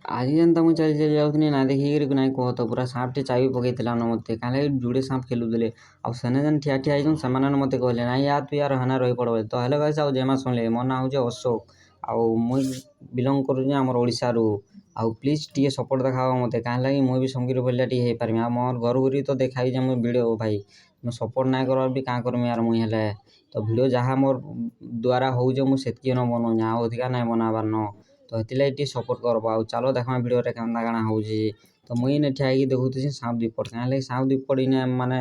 ଆଜି ଯେନ୍ତା ମୁଇଁ ଚାଲି ଚାଲି ଯାଉଥିଲି ନା ଦେଖିକିରି ନାଇଁ କହ ତ ପୁରା ସାପ୍ଟେ ଚାବି ପକେଇଥିଲା ନ ମତେ କାଁଲେ ଯୁଡ଼େ ସାପ୍ ଖେଲୁଥିଲେ ଆଉ ସେନେ ଯେନ୍ ଠିଆ ଠିଆ ହେଇଛନ୍ ସେମାନେ ମତେ କହିଲେ ନାଇଁ ୟା ତୁ ୟାର ହେନେ ରହିପଡ଼ ତ ହେଲେ ଗାଇସ୍ ଆଉ ଯେମା ଶୁଣିଲେ ମୋ ନାଁ ହଉଛେ ଅଶୋକ ଆଉ ମୁଇଁ ବିଲଙ୍ଗ କରୁଛେ ଆମର ଓଡ଼ିଶାରୁ ଆଉ ପ୍ଲିଜ୍ ଟିକେ ସପୋର୍ଟ ଦେଖାବ ମତେ କାଁ ଲାଗି ମୁଇଁ ବି ସମ୍କିର ଭଲିଆ ଟିକେ ହେଇପାରିମି ଆଉ ମୋର୍ ଘରକୁ ତ ଦେଖାଇଛେ ମୁଇଁ ଭିଡ଼ିଓ ଭାଇ ସପୋର୍ଟ ନାଇଁ କରବାର ବି କାଁ କରମି ଆର ମୁଇଁ ହେଲେ ତ ଭିଡ଼ିଓ ଯାହା ମୋର୍ ଦ୍ୱାରା ହଉଛେ ମୁଁ ସେତ୍କି ନ ବନଉଛେ ଆଉ ଅଧିକା ନାଇଁ ବନାବାର ନ ତ ହେଥିଲାଗି ଟିକେ ସପୋର୍ଟ କରବ ଆଉ ଚାଲ ଦେଖମା ଭିଡ଼ିଓରେ କେନ୍ତା କାଣା ହଉଛେ ତ ମୁଇଁ ଇନେ ଠିଆ ହେଇକି ଦେଖୁଥିସି ସାପ୍ ଦିପଟ କାଁ ଲାଗି ସାପ୍ ଦିପଟ ଇନେ ମାନେ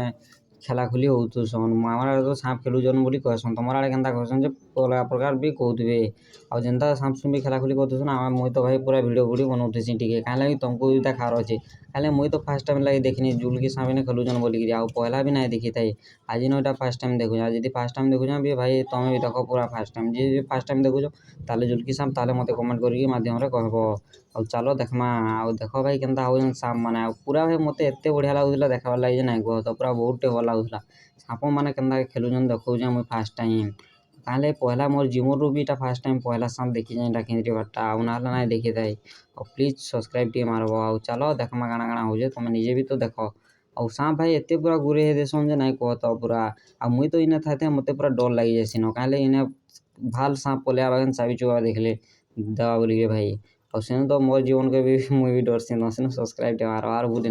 ଖେଲାଖୁଲି ହଉଥିସନ୍ ଆମର ଆଡ଼େ ତ ସାପ୍ ଖେଲୁଛନ୍ ବୋଲି କହେସନ୍ ତମର ଆଡ଼େ କେନ୍ତା କହେସନ୍ ଯେ ଅଲଗା ପ୍ରକାର ବି କହୁଥିବେ ଆଉ ଯେନ୍ତା ସାପ୍ ସୁପ୍ ବି ଖେଲାଖୁଲି କରୁଥିସନ୍ ମୁଇଁ ତ ଭାଇ ପୁରା ଭିଡ଼ିଓ ଭିଡ଼ିଓ ବନଉଥିସି ଟିକେ କାଁ ଲାଗି ତମକୁ ବି ଦେଖାବାର ଅଛେ ହେଲେ ମୁଇଁ ତ ଫାର୍ଷ୍ଟ ଟାଇମ୍ ଲାଗି ଦେଖିନି ଜୁଲ୍କି ସାପ୍ ଇନେ ଖେଲୁଛନ୍ ବୋଲିକିରି ଆଉ ପହେଲା ବି ନାଇଁ ଦେଖିଥାଇ ଆଜି ନ ଏଟା ଫାର୍ଷ୍ଟ ଟାଇମ୍ ଦେଖୁଛେଁ ଆଉ ଯଦି ଫାର୍ଷ୍ଟ ଟାଇମ୍ ଦେଖୁଛେଁ ବି ଭାଇ ତମେ ବି ଦେଖ ପୁରା ଫାର୍ଷ୍ଟ ଟାଇମ୍ ଯିଏ ବି ଫାର୍ଷ୍ଟ ଟାଇମ୍ ଦେଖୁଛ ତାହେଲେ ଜୁଲ୍କି ସାପ୍ ତାହେଲେ ମତେ କମେଣ୍ଟ କରିକି ମାଧ୍ୟମରେ କହିବ ଆଉ ଚାଲ ଦେଖମା ଆଉ ଦେଖ ଭାଇ କେନ୍ତା ହଉଛନ୍ ସାପ୍ ମାନେ ଆଉ ପୁରା ଭାଇ ମତେ ଏତେ ବଢ଼ିଆ ଲାଗୁଥିଲା ଦେଖବାର୍ ଲାଗି ଯେ ନାଇଁ କୁହ ତ ପୁରା ବହୁତଟେ ଭଲ ଲାଗୁଥିଲା ସାପମାନେ କେନ୍ତା ଖେଲୁଛନ୍ ଦେଖଉଛେଁ ମୁଇଁ ଫାର୍ଷ୍ଟ ଟାଇମ୍ ତାହେଲେ ପହେଲା ମୋର୍ ଜୀବନରୁ ବି ଏଟା ଫାର୍ଷ୍ଟ ଟାଇମ୍ ପହେଲା ସାପ୍ ଦେଖିଚେଁ ଏଟା କେନ୍ଦ୍ରୀପାଟଟା ଆଉ ନହେଲେ ନାଇଁ ଦେଖିଥାଇ ଆଉ ପ୍ଲିଜ୍ ସବସ୍କ୍ରାଇବ୍ ଟିକେ ମାରବ ଆଉ ଚାଲ ଦେଖମା କାଣା କାଣା ହଉଛେ ତମେ ନିଜେ ବି ତ ଦେଖ ଆଉ ସାପ୍ ଭାଇ ଏତେ ପୁରା ଗୁରେଇ ହେଇଥିସନ୍ ଯେ ନାଇଁ କହ ତ ପୁରା ଆଉ ମୁଇଁ ତ ଇନେ ଥାଇଥାଏ ମତେ ପୁରା ଡର୍ ଲାଗିଯାଏସିନ କାଁଲେ ଇନେ ଭାଲ୍ ସାପ୍ ପଲେଇବା ବାଗିନ୍ ଚାବି ଚୁବା ଦେଖିଲେ ଦେବା ବୋଲିକେ ଭାଇ ଆଉ ସେନୁ ତ ମୋର୍ ଜୀବନକେ ବି ମୁଇଁ ବି ଡରସିନ ସେନୁ ସବସ୍କ୍ରାଇବ୍ ଟିକେ ମାର ଆର୍ ବୁଲି